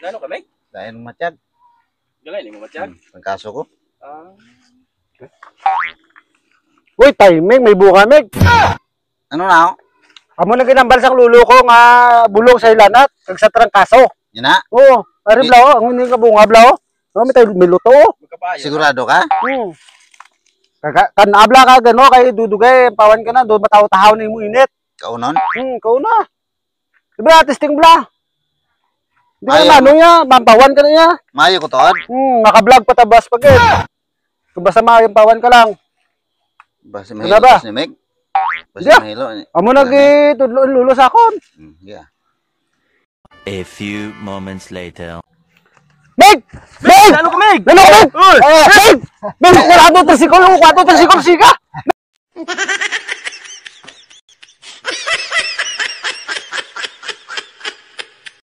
Lano kami? Dahil ng matiyag. Galay mo matiyag? Ang kaso ko. Uy, timing, may bunga, Meg. Ano na ako? Amo na ginambal sa lulo ko nga bulong sa ilanat, kag sa trangkaso. Yan na? Oo, ari blaw, ang hindi ka bunga blaw. No, may luto. Sigurado ka? Kanabla ka gano kay dudugay, pawan ka na, do mataw-tahaw na mo init. Kaunon? Kauna. Diba, testing bla. Di ka Ayaw. na ano niya, mampawan ka na niya. Mayo ko toon? Naka-vlog patabas pag kung basta mayampawan ka lang. Basta Ano mahilo ba? ni Meg. Basta Yeah. mahilo. Amo nagitudlo lulo sa akon. Yeah. A few moments later. Meg! Meg! Lano ka, Meg? Lalo ka, Meg! Meg! Meg! Kung 4 trisikol, 4 trisikol, siga!